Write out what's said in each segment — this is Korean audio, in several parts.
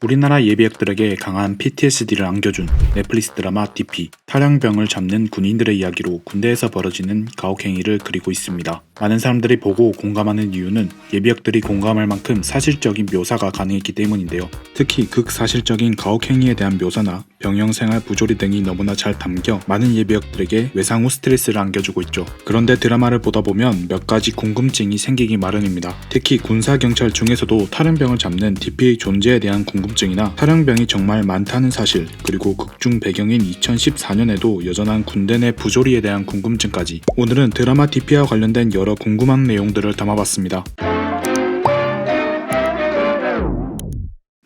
우리나라 예비역들에게 강한 PTSD를 안겨준 넷플릭스 드라마 DP, 탈영병을 잡는 군인들의 이야기로 군대에서 벌어지는 가혹행위를 그리고 있습니다. 많은 사람들이 보고 공감하는 이유는 예비역들이 공감할 만큼 사실적인 묘사가 가능했기 때문인데요. 특히 극사실적인 가혹행위에 대한 묘사나 병영생활 부조리 등이 너무나 잘 담겨 많은 예비역들에게 외상 후 스트레스를 안겨주고 있죠. 그런데 드라마를 보다 보면 몇 가지 궁금증이 생기기 마련입니다. 특히 군사경찰 중에서도 탈영병을 잡는 DP의 존재에 대한 궁금증이나 탈영병이 정말 많다는 사실, 그리고 극중 배경인 2014년에도 여전한 군대 내 부조리에 대한 궁금증까지, 오늘은 드라마 DP와 관련된 여러 궁금한 내용들을 담아봤습니다.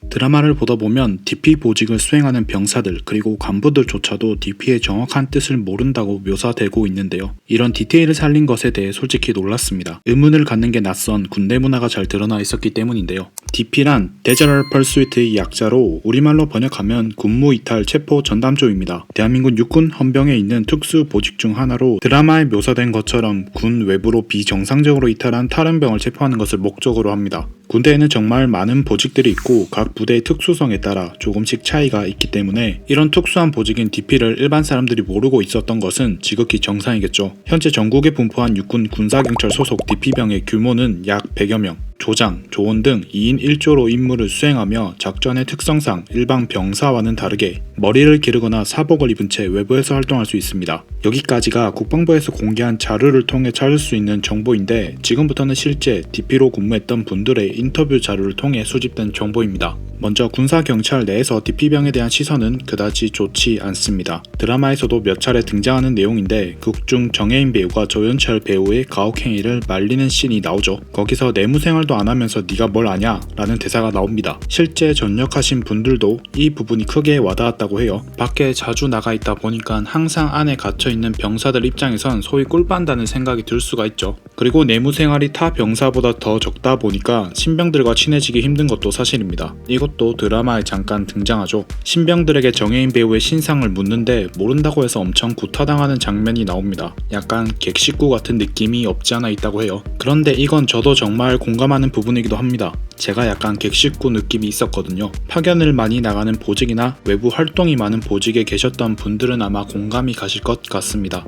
드라마를 보다 보면 DP 보직을 수행하는 병사들 그리고 간부들조차도 DP의 정확한 뜻을 모른다고 묘사되고 있는데요. 이런 디테일을 살린 것에 대해 솔직히 놀랐습니다. 의문을 갖는 게 낯선 군대 문화가 잘 드러나 있었기 때문인데요. DP란 Desert Pursuit의 약자로 우리말로 번역하면 군무이탈 체포 전담조입니다. 대한민국 육군 헌병에 있는 특수 보직 중 하나로 드라마에 묘사된 것처럼 군 외부로 비정상적으로 이탈한 탈영병을 체포하는 것을 목적으로 합니다. 군대에는 정말 많은 보직들이 있고 각 부대의 특수성에 따라 조금씩 차이가 있기 때문에 이런 특수한 보직인 DP를 일반 사람들이 모르고 있었던 것은 지극히 정상이겠죠. 현재 전국에 분포한 육군 군사경찰 소속 DP병의 규모는 약 100여 명. 조장, 조원 등 2인 1조로 임무를 수행하며 작전의 특성상 일반 병사와는 다르게 머리를 기르거나 사복을 입은 채 외부에서 활동할 수 있습니다. 여기까지가 국방부에서 공개한 자료를 통해 찾을 수 있는 정보인데, 지금부터는 실제 DP로 근무했던 분들의 인터뷰 자료를 통해 수집된 정보입니다. 먼저 군사경찰 내에서 DP병에 대한 시선은 그다지 좋지 않습니다. 드라마에서도 몇 차례 등장하는 내용인데, 극중 정혜인 배우가 조연철 배우의 가혹행위를 말리는 씬이 나오죠. 거기서 내무생활도 안 하면서 네가 뭘 아냐? 라는 대사가 나옵니다. 실제 전역하신 분들도 이 부분이 크게 와닿았다고 해요. 밖에 자주 나가 있다 보니까 항상 안에 갇혀있는 병사들 입장에선 소위 꿀빤다는 생각이 들 수가 있죠. 그리고 내무생활이 타 병사보다 더 적다 보니까 신병들과 친해지기 힘든 것도 사실입니다. 이것도 드라마에 잠깐 등장하죠. 신병들에게 정혜인 배우의 신상을 묻는데 모른다고 해서 엄청 구타당하는 장면이 나옵니다. 약간 객식구 같은 느낌이 없지 않아 있다고 해요. 그런데 이건 저도 정말 공감하는 부분이기도 합니다. 제가 약간 객식구 느낌이 있었거든요. 파견을 많이 나가는 보직이나 외부 활동이 많은 보직에 계셨던 분들은 아마 공감이 가실 것 같습니다.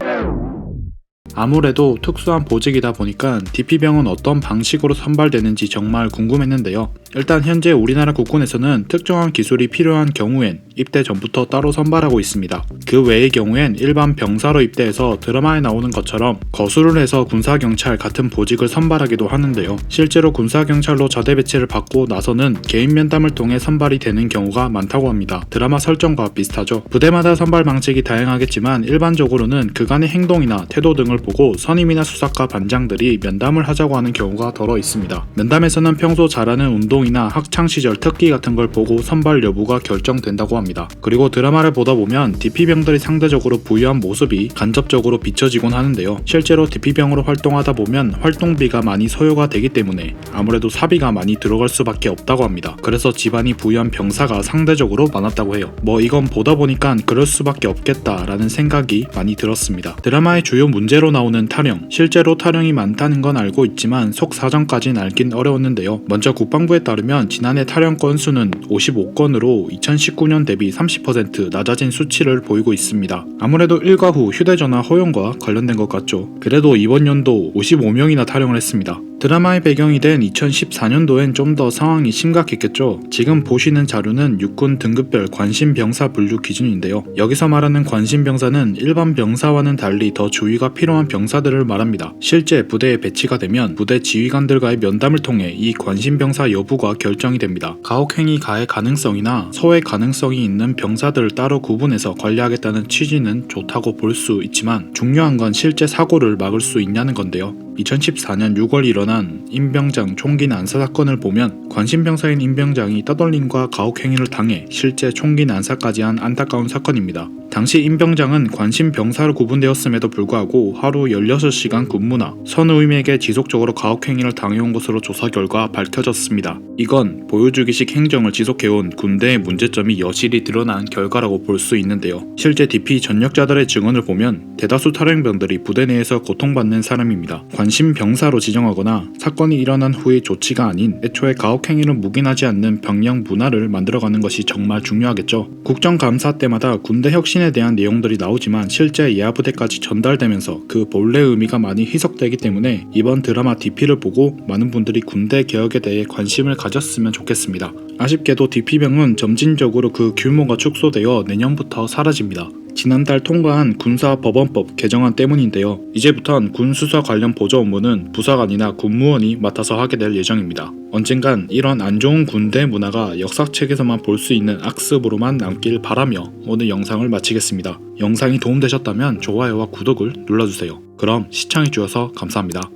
아무래도 특수한 보직이다 보니까 DP병은 어떤 방식으로 선발되는지 정말 궁금했는데요. 일단 현재 우리나라 국군에서는 특정한 기술이 필요한 경우엔 입대 전부터 따로 선발하고 있습니다. 그 외의 경우엔 일반 병사로 입대해서 드라마에 나오는 것처럼 거수를 해서 군사경찰 같은 보직을 선발하기도 하는데요. 실제로 군사경찰로 자대 배치를 받고 나서는 개인 면담을 통해 선발이 되는 경우가 많다고 합니다. 드라마 설정과 비슷하죠. 부대마다 선발 방식이 다양하겠지만 일반적으로는 그간의 행동이나 태도 등을 보고 선임이나 수사과 반장들이 면담을 하자고 하는 경우가 더러 있습니다. 면담에서는 평소 잘하는 운동이나 학창시절 특기 같은 걸 보고 선발 여부가 결정된다고 합니다. 그리고 드라마를 보다 보면 DP병들이 상대적으로 부유한 모습이 간접적으로 비춰지곤 하는데요. 실제로 DP병으로 활동하다 보면 활동비가 많이 소요가 되기 때문에 아무래도 사비가 많이 들어갈 수밖에 없다고 합니다. 그래서 집안이 부유한 병사가 상대적으로 많았다고 해요. 이건 보다 보니까 그럴 수밖에 없겠다라는 생각이 많이 들었습니다. 드라마의 주요 문제로 나오는 탈영, 실제로 탈영이 많다는 건 알고 있지만 속사정까지는 알긴 어려웠는데요. 먼저 국방부에 따르면 지난해 탈영 건수는 55건으로 2019년 대비 30% 낮아진 수치를 보이고 있습니다. 아무래도 일과 후 휴대전화 허용과 관련된 것 같죠. 그래도 이번 연도 55명이나 탈영을 했습니다. 드라마의 배경이 된 2014년도엔 좀 더 상황이 심각했겠죠. 지금 보시는 자료는 육군 등급별 관심병사 분류 기준인데요. 여기서 말하는 관심병사는 일반 병사와는 달리 더 주의가 필요한 병사들을 말합니다. 실제 부대에 배치가 되면 부대 지휘관들과의 면담을 통해 이 관심병사 여부가 결정이 됩니다. 가혹행위 가해 가능성이나 소외 가능성이 있는 병사들을 따로 구분해서 관리하겠다는 취지는 좋다고 볼 수 있지만, 중요한 건 실제 사고를 막을 수 있냐는 건데요. 2014년 6월 일어난 임병장 총기 난사 사건을 보면 관심병사인 임병장이 떠돌림과 가혹행위를 당해 실제 총기 난사까지 한 안타까운 사건입니다. 당시 임병장은 관심 병사로 구분되었음에도 불구하고 하루 16시간 근무나 선우임에게 지속적으로 가혹행위를 당해온 것으로 조사 결과 밝혀졌습니다. 이건 보여주기식 행정을 지속해온 군대의 문제점이 여실히 드러난 결과라고 볼 수 있는데요. 실제 DP 전역자들의 증언을 보면 대다수 탈영병들이 부대 내에서 고통받는 사람입니다. 관심 병사로 지정하거나 사건이 일어난 후의 조치가 아닌 애초에 가혹행위를 묵인하지 않는 병영 문화를 만들어가는 것이 정말 중요하겠죠. 국정감사 때마다 군대 혁신에 대한 내용들이 나오지만 실제 예하부대까지 전달되면서 그 본래 의미가 많이 희석되기 때문에 이번 드라마 DP를 보고 많은 분들이 군대 개혁에 대해 관심을 가졌으면 좋겠습니다. 아쉽게도 DP병은 점진적으로 그 규모가 축소되어 내년부터 사라집니다. 지난달 통과한 군사법원법 개정안 때문인데요. 이제부턴 군수사 관련 보조 업무는 부사관이나 군무원이 맡아서 하게 될 예정입니다. 언젠간 이런 안 좋은 군대 문화가 역사책에서만 볼 수 있는 악습으로만 남길 바라며 오늘 영상을 마치겠습니다. 영상이 도움되셨다면 좋아요와 구독을 눌러주세요. 그럼 시청해주셔서 감사합니다.